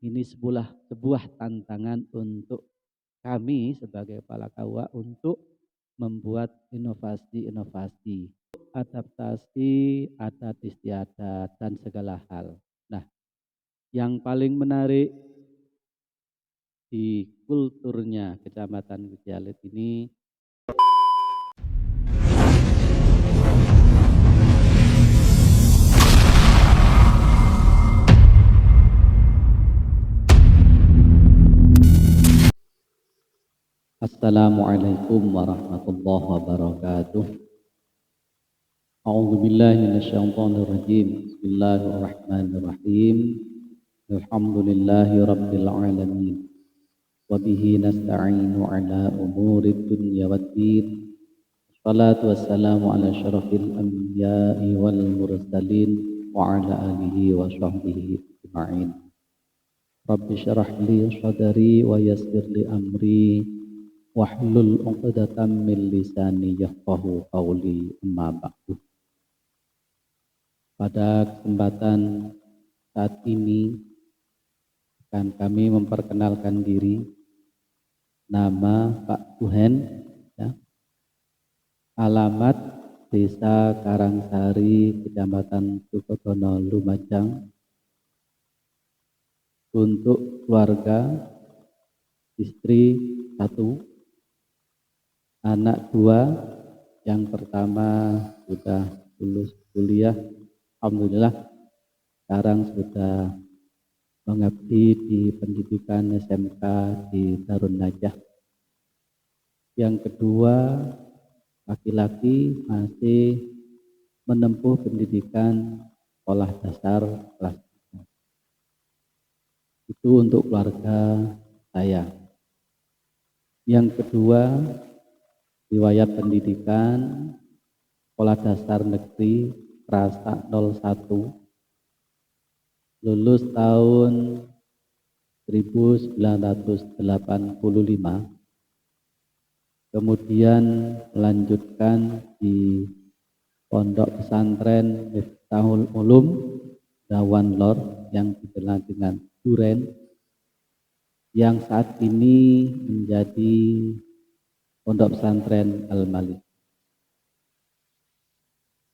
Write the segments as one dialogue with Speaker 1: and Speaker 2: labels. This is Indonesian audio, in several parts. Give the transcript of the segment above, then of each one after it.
Speaker 1: Ini sebuah tantangan untuk kami sebagai kepala KUA untuk membuat inovasi-inovasi, adaptasi adat istiadat dan segala hal. Nah, yang paling menarik di kulturnya Kecamatan Gusialit ini Assalamualaikum warahmatullahi wabarakatuh. A'udzu billahi minasyaitonir rajim. Bismillahirrahmanirrahim. Alhamdulillahi rabbil alamin. Wa bihi nasta'inu ala umurid dunya waddin. Wassalatu wassalamu ala asyrafil anbiya'i wal mursalin wa ala alihi wa sahbihi ajma'in. Rabbi syrah li sadri wa yassir li amri wahlul 'uqdatam min lisani yafqahu qawli, amma ba'du. Pada kesempatan saat ini akan kami memperkenalkan diri. Nama Pak Tuhen, ya. Alamat Desa Karangsari, Kecamatan Sukodono, Lumajang. Untuk keluarga, istri 1, anak 2, yang pertama sudah lulus kuliah, alhamdulillah sekarang sudah mengabdi di pendidikan SMK di Darun Najah. Yang kedua laki-laki masih menempuh pendidikan sekolah dasar kelas 3. Itu untuk keluarga saya. Yang kedua, riwayat pendidikan sekolah dasar negeri Prasa 01, lulus tahun 1985, kemudian melanjutkan di Pondok Pesantren Miftahul Ulum Dawan Lor yang dikenal dengan Duren, yang saat ini menjadi Pondok Pesantren Al-Malik.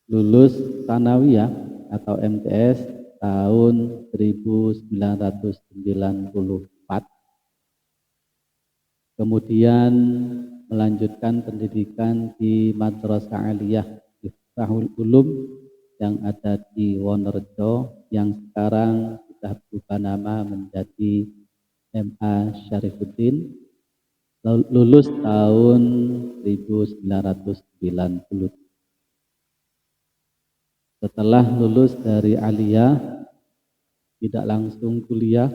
Speaker 1: Lulus Tsanawiyah atau MTS tahun 1994. Kemudian melanjutkan pendidikan di Madrasah Aliyah Miftahul Ulum yang ada di Wonorejo, yang sekarang sudah berubah nama menjadi MA Syarifuddin. Lulus tahun 1990. Setelah lulus dari Aliyah, tidak langsung kuliah.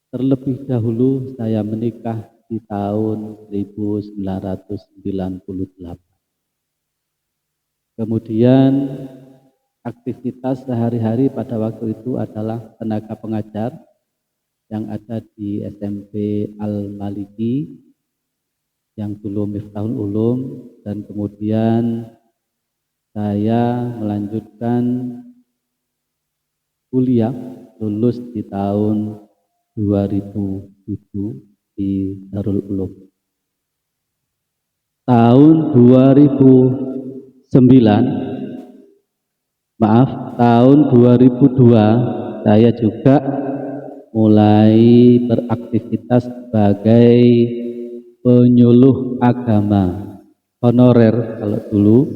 Speaker 1: Terlebih dahulu saya menikah di tahun 1998. Kemudian aktivitas sehari-hari pada waktu itu adalah tenaga pengajar yang ada di SMP Al-Maliki yang dulu Miftahul Ulum, dan kemudian saya melanjutkan kuliah, lulus di tahun 2007 di Darul Ulum. Tahun 2002 saya juga mulai beraktivitas sebagai penyuluh agama honorer kalau dulu,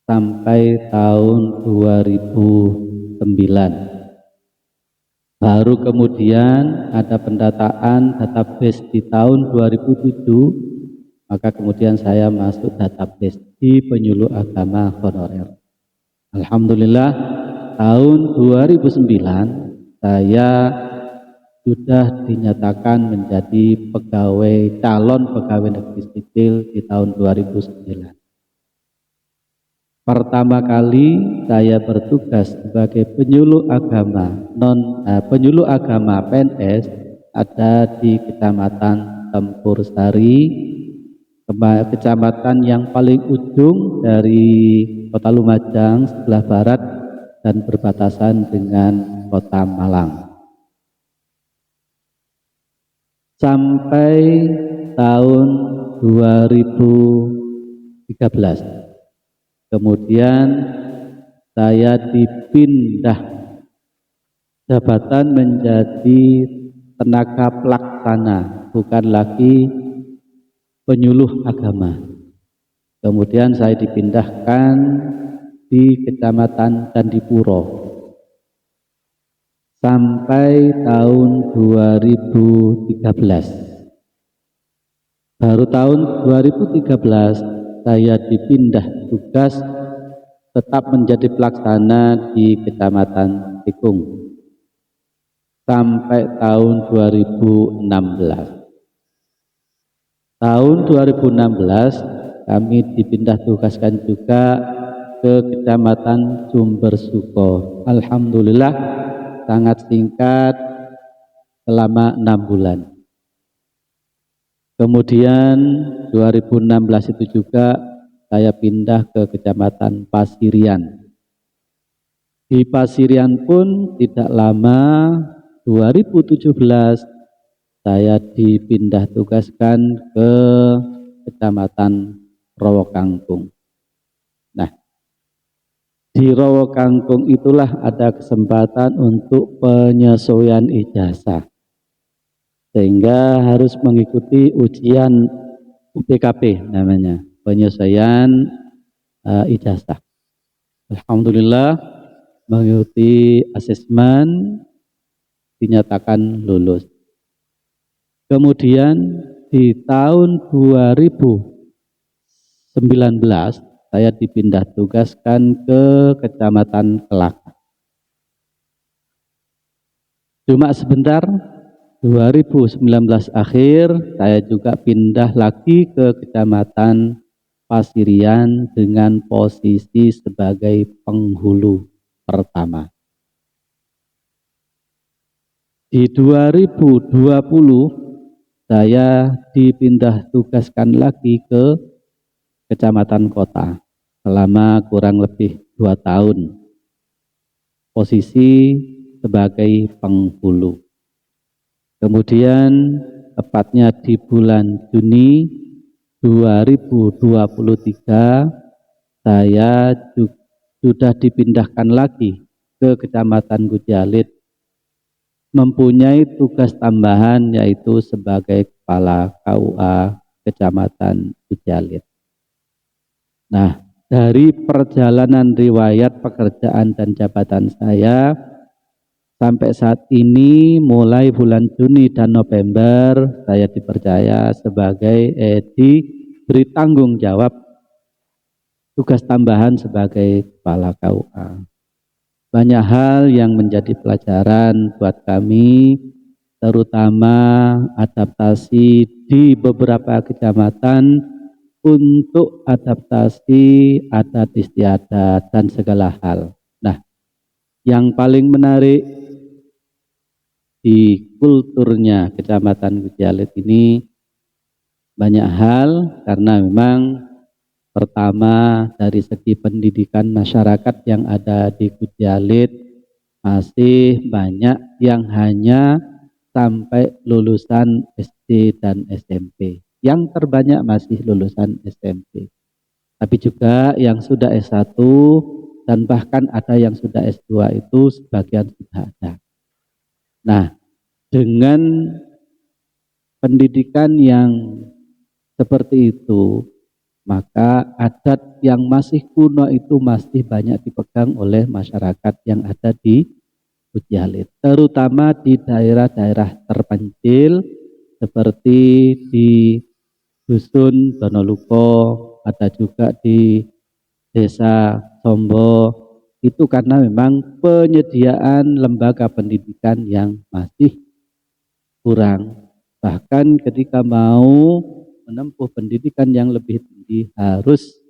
Speaker 1: sampai tahun 2009. Baru kemudian ada pendataan database di tahun 2007, maka kemudian saya masuk database di penyuluh agama honorer. Alhamdulillah tahun 2009 saya sudah dinyatakan menjadi calon pegawai negeri sipil di tahun 2009. Pertama kali saya bertugas sebagai penyuluh agama PNS ada di Kecamatan Tempur Sari, kecamatan yang paling ujung dari Kota Lumajang sebelah barat, dan berbatasan dengan Kota Malang. Sampai tahun 2013. Kemudian saya dipindah jabatan menjadi tenaga pelaksana, bukan lagi penyuluh agama. Kemudian saya dipindahkan di Kecamatan Candipuro sampai tahun 2013. Baru tahun 2013 saya dipindah tugas tetap menjadi pelaksana di Kecamatan Tikung sampai tahun 2016. Tahun 2016 kami dipindah tugaskan juga ke Kecamatan Sumbersuko. Alhamdulillah sangat singkat, selama 6 bulan. Kemudian 2016 itu juga saya pindah ke Kecamatan Pasirian. Di Pasirian pun tidak lama, 2017 saya dipindah tugaskan ke Kecamatan Rowokangkung. Nah, di Rowokangkung itulah ada kesempatan untuk penyesuaian ijazah, sehingga harus mengikuti ujian UPKP namanya, penyesuaian ijazah. Alhamdulillah mengikuti asesmen, dinyatakan lulus. Kemudian di tahun 2019 saya dipindah tugaskan ke Kecamatan Kelak. Cuma sebentar, 2019 akhir saya juga pindah lagi ke Kecamatan Pasirian dengan posisi sebagai penghulu pertama. Di 2020 saya dipindah tugaskan lagi ke Kecamatan Kota selama kurang lebih 2 tahun, posisi sebagai penghulu. Kemudian tepatnya di bulan Juni 2023 saya sudah dipindahkan lagi ke Kecamatan Gujalit, mempunyai tugas tambahan yaitu sebagai Kepala KUA Kecamatan Gujalit. Nah, dari perjalanan riwayat pekerjaan dan jabatan saya sampai saat ini, mulai bulan Juni dan November saya dipercaya sebagai diberi tanggung jawab tugas tambahan sebagai Kepala KUA. Banyak hal yang menjadi pelajaran buat kami, terutama adaptasi di beberapa kecamatan untuk adaptasi adat istiadat dan segala hal. Nah, yang paling menarik di kulturnya Kecamatan Gujalit ini banyak hal, karena memang pertama dari segi pendidikan masyarakat yang ada di Gujalit masih banyak yang hanya sampai lulusan SD dan SMP. Yang terbanyak masih lulusan SMP. Tapi juga yang sudah S1 dan bahkan ada yang sudah S2 itu sebagian sudah ada. Nah, dengan pendidikan yang seperti itu, maka adat yang masih kuno itu masih banyak dipegang oleh masyarakat yang ada di Gujalit, terutama di daerah-daerah terpencil seperti di Dusun Donoluko, ada juga di Desa Sombo, itu karena memang penyediaan lembaga pendidikan yang masih kurang. Bahkan ketika mau menempuh pendidikan yang lebih tinggi harus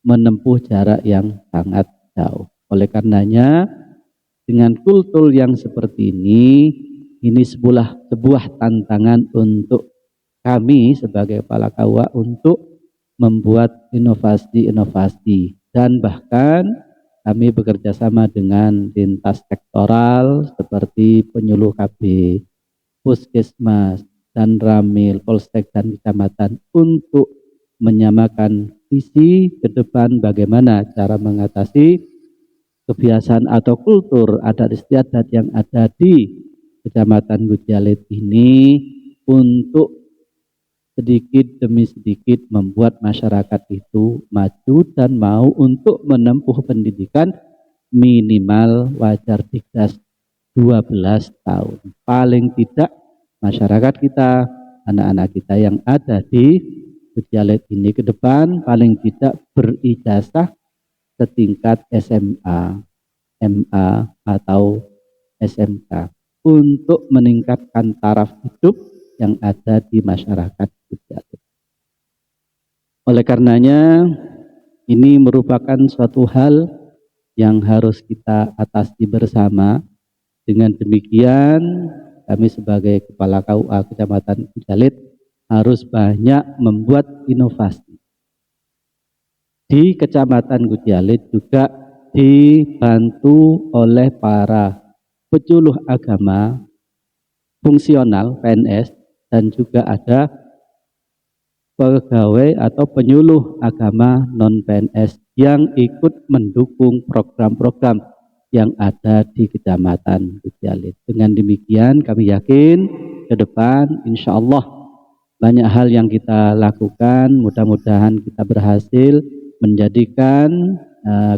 Speaker 1: menempuh jarak yang sangat jauh. Oleh karenanya dengan kultur yang seperti ini sebuah tantangan untuk kami sebagai Kepala KUA untuk membuat inovasi-inovasi dan bahkan kami bekerja sama dengan lintas sektoral seperti penyuluh KB, Puskesmas, dan Ramil, Polsek, dan Kecamatan untuk menyamakan visi ke depan bagaimana cara mengatasi kebiasaan atau kultur adat istiadat yang ada di Kecamatan Gujalit ini untuk sedikit demi sedikit membuat masyarakat itu maju dan mau untuk menempuh pendidikan minimal wajar digas 12 tahun. Paling tidak masyarakat kita, anak-anak kita yang ada di Gujalit ini ke depan paling tidak berijazah setingkat SMA, MA atau SMK untuk meningkatkan taraf hidup yang ada di masyarakat Gujalit. Oleh karenanya, ini merupakan suatu hal yang harus kita atasi bersama. Dengan demikian, kami sebagai Kepala KUA Kecamatan Gujalit harus banyak membuat inovasi. Di Kecamatan Gujalit juga dibantu oleh para penyuluh agama fungsional PNS dan juga ada pegawai atau penyuluh agama non-PNS yang ikut mendukung program-program yang ada di Kecamatan Gujalit. Dengan demikian kami yakin ke depan insya Allah banyak hal yang kita lakukan, mudah-mudahan kita berhasil menjadikan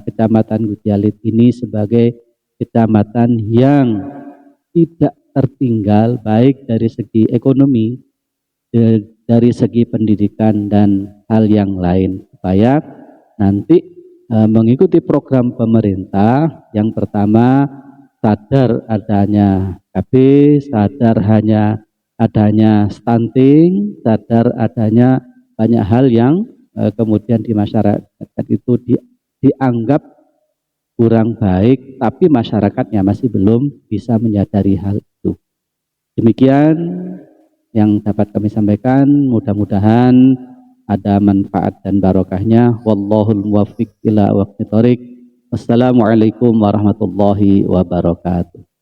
Speaker 1: Kecamatan Gujalit ini sebagai kecamatan yang tidak tertinggal baik dari segi ekonomi, dari segi pendidikan dan hal yang lain, supaya nanti mengikuti program pemerintah. Yang pertama, sadar adanya KB, sadar hanya adanya stunting, sadar adanya banyak hal yang kemudian di masyarakat itu dianggap kurang baik, tapi masyarakatnya masih belum bisa menyadari hal itu. Demikian yang dapat kami sampaikan, mudah-mudahan ada manfaat dan barokahnya. Wallahul muwaffiq ila aqwamit thoriq. Wassalamualaikum warahmatullahi wabarakatuh.